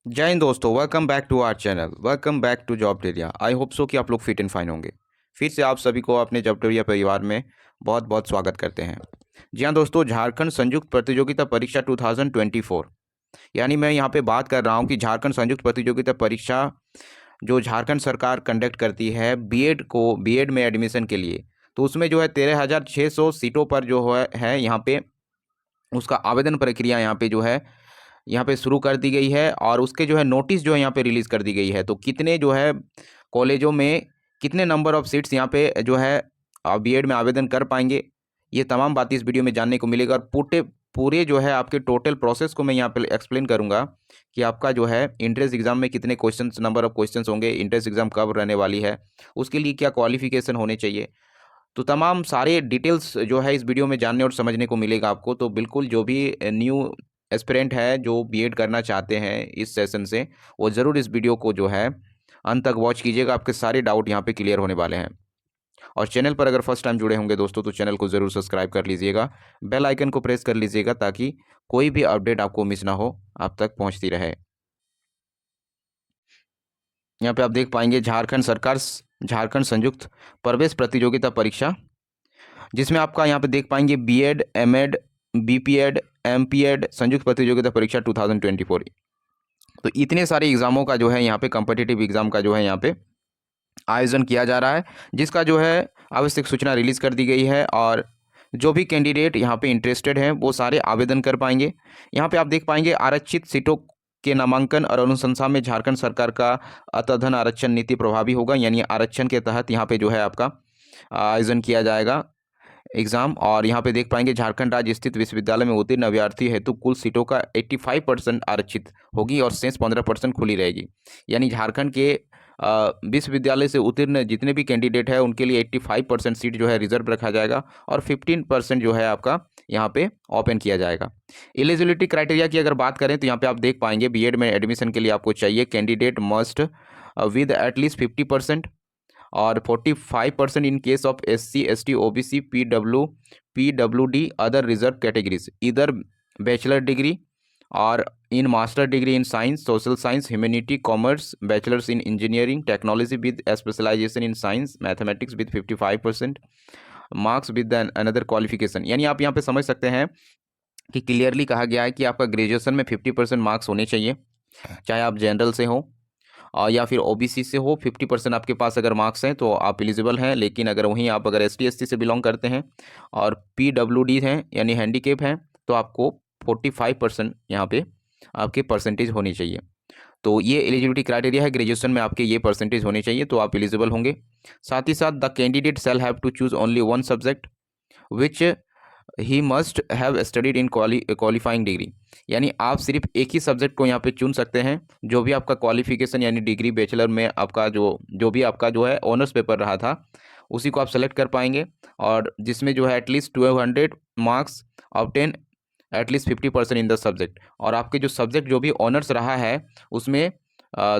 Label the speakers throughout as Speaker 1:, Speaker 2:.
Speaker 1: जय हिंद दोस्तों, welcome back to our channel. Welcome back to Jobteria. I hope so कि आप लोग फिट एंड फाइन होंगे। फिर से आप सभी को अपने जॉबटेरिया परिवार में बहुत बहुत स्वागत करते हैं। जी हाँ दोस्तों, झारखंड संयुक्त प्रतियोगिता परीक्षा 2024, यानी मैं यहाँ पे बात कर रहा हूँ कि झारखंड संयुक्त प्रतियोगिता परीक्षा जो झारखंड सरकार कंडक्ट करती है बीएड में एडमिशन के लिए, तो उसमें जो है 13,600 सीटों पर जो है यहाँ पे उसका आवेदन प्रक्रिया यहाँ पे शुरू कर दी गई है। और उसके जो है नोटिस जो है यहाँ पे रिलीज़ कर दी गई है। तो कितने जो है कॉलेजों में कितने नंबर ऑफ सीट्स यहाँ पे जो है बीएड में आवेदन कर पाएंगे, ये तमाम बातें इस वीडियो में जानने को मिलेगा। और पूरे जो है आपके टोटल प्रोसेस को मैं यहाँ पे एक्सप्लेन करूँगा कि आपका जो है इंट्रेंस एग्जाम में कितने क्वेश्चंस, नंबर ऑफ क्वेश्चंस होंगे, इंट्रेंस एग्जाम कब रहने वाली है, उसके लिए क्या क्वालिफिकेशन होने चाहिए। तो तमाम सारे डिटेल्स जो है इस वीडियो में जानने और समझने को मिलेगा आपको। तो बिल्कुल जो भी न्यू एस्पिरेंट है जो बीएड करना चाहते हैं इस सेशन से, वो ज़रूर इस वीडियो को जो है अंत तक वॉच कीजिएगा। आपके सारे डाउट यहाँ पे क्लियर होने वाले हैं। और चैनल पर अगर फर्स्ट टाइम जुड़े होंगे दोस्तों तो चैनल को ज़रूर सब्सक्राइब कर लीजिएगा, बेल आइकन को प्रेस कर लीजिएगा ताकि कोई भी अपडेट आपको मिस ना हो, आप तक पहुँचती रहे। यहाँ पे आप देख पाएंगे झारखंड संयुक्त प्रवेश प्रतियोगिता परीक्षा, जिसमें आपका यहाँ पे देख पाएंगे बीएड, एमएड, बीपीएड, एमपीएड संयुक्त प्रतियोगिता परीक्षा 2024। तो इतने सारे एग्जामों का जो है यहाँ पे कॉम्पिटिटिव एग्जाम का जो है यहाँ पे आयोजन किया जा रहा है, जिसका जो है आवश्यक सूचना रिलीज़ कर दी गई है। और जो भी कैंडिडेट यहाँ पे इंटरेस्टेड हैं वो सारे आवेदन कर पाएंगे। यहाँ पे आप देख पाएंगे आरक्षित सीटों के नामांकन और अनुशंसा में झारखंड सरकार का अतधन आरक्षण नीति प्रभावी होगा, यानी आरक्षण के तहत यहाँ पे जो है आपका आयोजन किया जाएगा एग्ज़ाम। और यहाँ पे देख पाएंगे झारखंड राज्य स्थित विश्वविद्यालय में उत्तीर्ण अभ्यर्थी हेतु कुल सीटों का 85% आरक्षित होगी और शेष 15% खुली रहेगी। यानी झारखंड के विश्वविद्यालय से उत्तीर्ण जितने भी कैंडिडेट है उनके लिए 85% सीट जो है रिजर्व रखा जाएगा और 15% जो है आपका यहाँ पे ओपन किया जाएगा। एलिजिबिलिटी क्राइटेरिया की अगर बात करें तो यहाँ पे आप देख पाएंगे बीएड में एडमिशन के लिए आपको चाहिए कैंडिडेट मस्ट विद एटलीस्ट 50% और 45% in case of SC ST OBC PWD other reserve categories, इधर बैचलर डिग्री और in master degree in science, social science, humanity, commerce, bachelors in engineering technology with specialisation in science mathematics with 55% marks with another qualification. यानी आप यहाँ पे समझ सकते हैं कि क्लियरली कहा गया है कि आपका ग्रेजुएशन में 50% मार्क्स होने चाहिए, चाहे आप जनरल से हो या फिर ओबीसी से हो। 50% आपके पास अगर मार्क्स हैं तो आप एलिजिबल हैं। लेकिन अगर वहीं आप अगर ST SC से बिलोंग करते हैं और PWD हैं यानी हैंडीकेप हैं तो आपको 45% यहाँ पे आपके परसेंटेज होनी चाहिए। तो ये एलिजिबिलिटी क्राइटेरिया है, ग्रेजुएशन में आपके ये परसेंटेज होने चाहिए तो आप एलिजिबल होंगे। साथ ही साथ the candidate shall have to choose only one subject which he must have studied in qualifying degree, यानी आप सिर्फ एक ही सब्जेक्ट को यहाँ पे चुन सकते हैं। जो भी आपका क्वालिफिकेशन यानी डिग्री बैचलर में आपका जो भी आपका जो है ऑनर्स पेपर रहा था उसी को आप सेलेक्ट कर पाएंगे, और जिसमें जो है at least 1200 marks obtain at least 50% in the subject. और आपके जो सब्जेक्ट जो भी ऑनर्स रहा है उसमें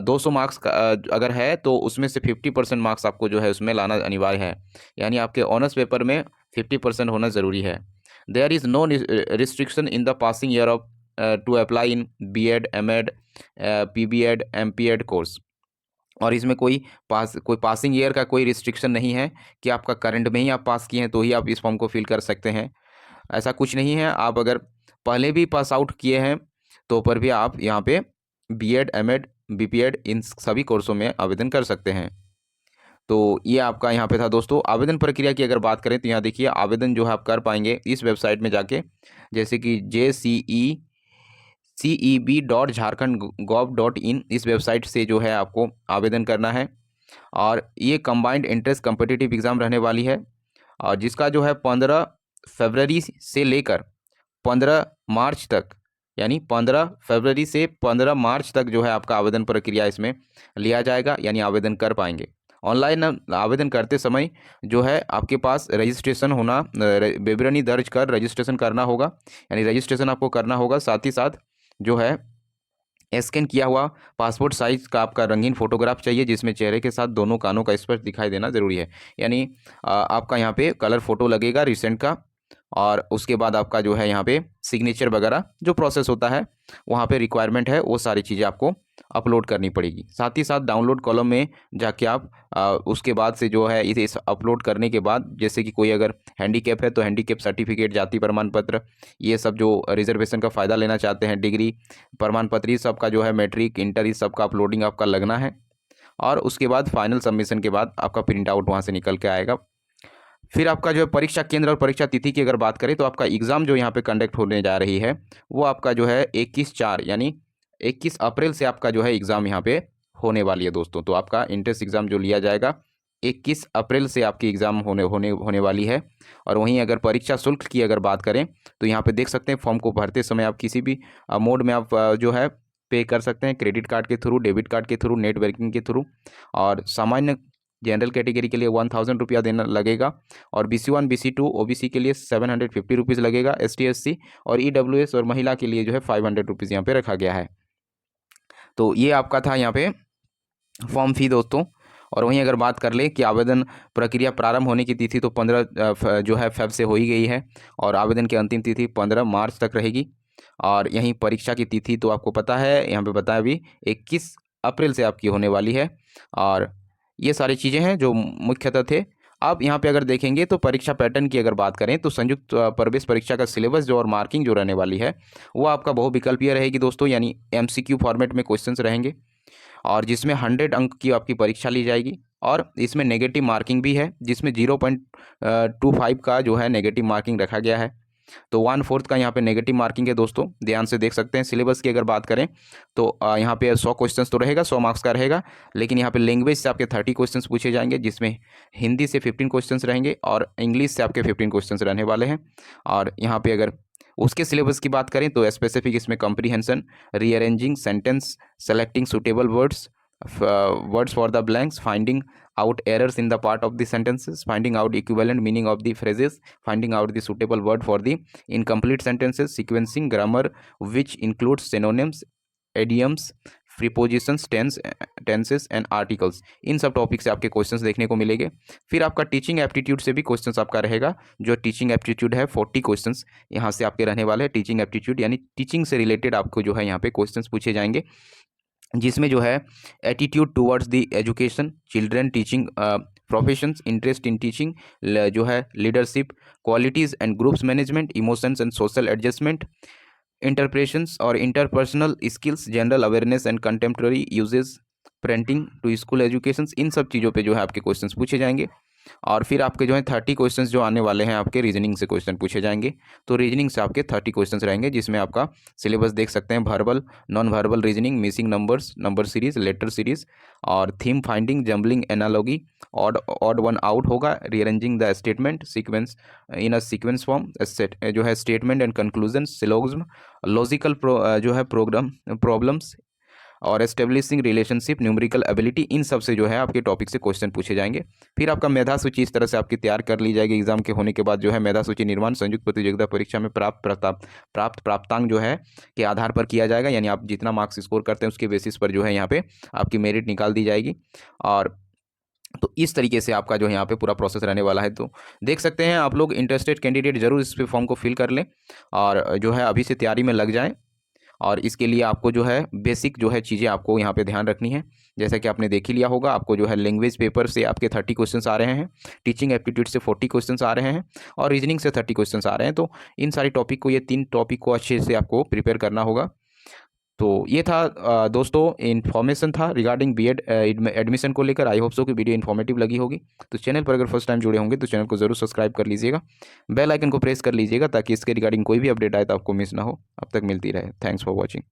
Speaker 1: 200 मार्क्स अगर है तो उसमें से 50% मार्क्स आपको जो है उसमें लाना अनिवार्य है, यानी आपके ऑनर्स पेपर में 50% होना ज़रूरी है। There is no restriction in the passing year of to apply in BEd, MEd, PBEd, MPEd course. और इसमें कोई पासिंग ईयर का कोई रिस्ट्रिक्शन नहीं है कि आपका करंट में ही आप पास किए हैं तो ही आप इस फॉर्म को फिल कर सकते हैं, ऐसा कुछ नहीं है। आप अगर पहले भी पास आउट किए हैं तो पर भी आप यहाँ पे BEd, MEd, BPEd इन सभी कोर्सों में आवेदन कर सकते हैं। तो ये आपका यहाँ पे था दोस्तों। आवेदन प्रक्रिया की अगर बात करें तो यहाँ देखिए आवेदन जो है आप कर पाएंगे इस वेबसाइट में जाके, जैसे कि jceb.jharkhand.gov.in इस वेबसाइट से जो है आपको आवेदन करना है। और ये कंबाइंड एंट्रेंस कॉम्पिटिटिव एग्ज़ाम रहने वाली है, और जिसका जो है 15 फरवरी से लेकर 15 मार्च तक, यानी 15 फरवरी से 15 मार्च तक जो है आपका आवेदन प्रक्रिया इसमें लिया जाएगा, यानी आवेदन कर पाएंगे। ऑनलाइन आवेदन करते समय जो है आपके पास रजिस्ट्रेशन होना, विवरणी दर्ज कर रजिस्ट्रेशन करना होगा, यानी रजिस्ट्रेशन आपको करना होगा। साथ ही साथ जो है स्कैन किया हुआ पासपोर्ट साइज का आपका रंगीन फोटोग्राफ चाहिए, जिसमें चेहरे के साथ दोनों कानों का स्पर्श दिखाई देना जरूरी है। यानी आपका यहाँ पे कलर फोटो लगेगा रिसेंट का, और उसके बाद आपका जो है यहाँ पे सिग्नेचर वगैरह जो प्रोसेस होता है वहाँ पे रिक्वायरमेंट है वो सारी चीज़ें आपको अपलोड करनी पड़ेगी। साथ ही साथ डाउनलोड कॉलम में जाके आप उसके बाद से जो है इसे अपलोड करने के बाद, जैसे कि कोई अगर हैंडीकैप है तो हैंडीकैप सर्टिफिकेट, जाति प्रमाण पत्र, ये सब जो रिजर्वेशन का फ़ायदा लेना चाहते हैं, डिग्री प्रमाण पत्र, ये सब का जो है मैट्रिक इंटर इस सब का अपलोडिंग आपका लगना है। और उसके बाद फाइनल सबमिशन के बाद आपका प्रिंट आउट वहाँ से निकल के आएगा। फिर आपका जो है परीक्षा केंद्र और परीक्षा तिथि की अगर बात करें तो आपका एग्ज़ाम जो यहाँ पे कंडक्ट होने जा रही है वो आपका जो है 21/4 यानी 21 अप्रैल से आपका जो है एग्ज़ाम यहाँ पे होने वाली है दोस्तों। तो आपका इंट्रेंस एग्ज़ाम जो लिया जाएगा 21 अप्रैल से आपकी एग्ज़ाम होने वाली है। और वहीं अगर परीक्षा शुल्क की अगर बात करें तो यहाँ पे देख सकते हैं फॉर्म को भरते समय आप किसी भी मोड में आप जो है पे कर सकते हैं, क्रेडिट कार्ड के थ्रू, डेबिट कार्ड के थ्रू, नेट बैंकिंग के थ्रू। और सामान्य जनरल कैटेगरी के लिए 1000 रुपया देना लगेगा, और BC1 BC2 OBC के लिए 750 रुपीज़ लगेगा, ST SC और EWS और महिला के लिए जो है 500 रुपीज़ यहाँ पे रखा गया है। तो ये आपका था यहाँ पे फॉर्म फी दोस्तों। और वहीं अगर बात कर ले कि आवेदन प्रक्रिया प्रारंभ होने की तिथि तो 15 जो है फेब से हो ही गई है, और आवेदन की अंतिम तिथि 15 मार्च तक रहेगी। और यहीं परीक्षा की तिथि तो आपको पता है, यहाँ पे बताया अभी 21 अप्रैल से आपकी होने वाली है। और ये सारी चीज़ें हैं जो मुख्यतः थे। अब यहाँ पे अगर देखेंगे तो परीक्षा पैटर्न की अगर बात करें तो संयुक्त प्रवेश परीक्षा का सिलेबस जो और मार्किंग जो रहने वाली है वो आपका बहुविकल्पीय रहेगी दोस्तों, यानी MCQ फॉर्मेट में क्वेश्चंस रहेंगे, और जिसमें 100 अंक की आपकी परीक्षा ली जाएगी। और इसमें नेगेटिव मार्किंग भी है, जिसमें 0.25 का जो है नेगेटिव मार्किंग रखा गया है। तो 1/4 का यहाँ पे नेगेटिव मार्किंग है दोस्तों, ध्यान से देख सकते हैं। सिलेबस की अगर बात करें तो यहाँ पे 100 क्वेश्चंस तो रहेगा, 100 मार्क्स का रहेगा, लेकिन यहाँ पे लैंग्वेज से आपके 30 क्वेश्चंस पूछे जाएंगे, जिसमें हिंदी से 15 क्वेश्चंस रहेंगे और इंग्लिश से आपके 15 क्वेश्चंस रहने वाले हैं। और यहाँ पे अगर उसके सिलेबस की बात करें तो स्पेसिफिक इसमें comprehension, rearranging sentence, selecting suitable words for the blanks, finding out errors in the part of the sentences, finding out equivalent meaning of the phrases, finding out the suitable word for the incomplete sentences, sequencing grammar which includes synonyms, idioms, prepositions, tenses and articles। इन सब topic से आपके questions देखने को मिलेंगे। फिर आपका teaching aptitude से भी क्वेश्चंस आपका रहेगा, जो टीचिंग एप्टीट्यूड है 40 क्वेश्चंस यहाँ से आपके रहने वाले हैं। टीचिंग एप्टीट्यूड यानी टीचिंग से रिलेटेड आपको जो है यहाँ पे क्वेश्चंस पूछे जाएंगे, जिसमें जो है attitude towards the education, children, teaching professions, interest in teaching, जो है leadership qualities and groups management, emotions and social adjustment, interpretations और interpersonal skills, general awareness and contemporary issues, pertaining to school education. इन सब चीज़ों पे जो है आपके क्वेश्चंस पूछे जाएंगे। और फिर आपके जो है 30 क्वेश्चंस जो आने वाले हैं आपके रीजनिंग से क्वेश्चन पूछे जाएंगे। तो रीजनिंग से आपके 30 क्वेश्चंस रहेंगे, जिसमें आपका सिलेबस देख सकते हैं, verbal, non verbal reasoning, missing numbers, number series, letter series और theme finding, jumbling analogy, odd one out होगा, rearranging the statement sequence in a sequence form, जो है statement and conclusion, syllogism, logical जो है problems और establishing relationship, numerical ability, इन सब से जो है आपके टॉपिक से क्वेश्चन पूछे जाएंगे। फिर आपका मेधा सूची इस तरह से आपकी तैयार कर ली जाएगी। एग्जाम के होने के बाद जो है मेधा सूची निर्माण संयुक्त प्रतियोगिता परीक्षा में प्राप्तांक जो है के आधार पर किया जाएगा, यानी आप जितना मार्क्स स्कोर करते हैं उसके बेसिस पर जो है यहाँ पे आपकी मेरिट निकाल दी जाएगी। और तो इस तरीके से आपका जो है यहाँ पे पूरा प्रोसेस रहने वाला है। तो देख सकते हैं आप लोग, इंटरेस्टेड कैंडिडेट जरूर इस फॉर्म को फिल कर लें और जो है अभी से तैयारी में लग जाएं। और इसके लिए आपको जो है बेसिक जो है चीज़ें आपको यहाँ पे ध्यान रखनी है, जैसा कि आपने देख ही लिया होगा। आपको जो है लैंग्वेज पेपर से आपके 30 क्वेश्चंस आ रहे हैं, टीचिंग एप्टीट्यूड से 40 क्वेश्चंस आ रहे हैं और रीजनिंग से 30 क्वेश्चंस आ रहे हैं। तो इन सारी टॉपिक को, ये 3 टॉपिक को अच्छे से आपको प्रिपेयर करना होगा। तो ये था दोस्तों, इन्फॉर्मेशन था रिगार्डिंग बीएड एडमिशन को लेकर। आई होप सो कि वीडियो इन्फॉर्मेटिव लगी होगी। तो चैनल पर अगर फर्स्ट टाइम जुड़े होंगे तो चैनल को जरूर सब्सक्राइब कर लीजिएगा, बेल आइकन को प्रेस कर लीजिएगा ताकि इसके रिगार्डिंग कोई भी अपडेट आए तो आपको मिस ना हो। अब तक मिलती रहे। Thanks for watching.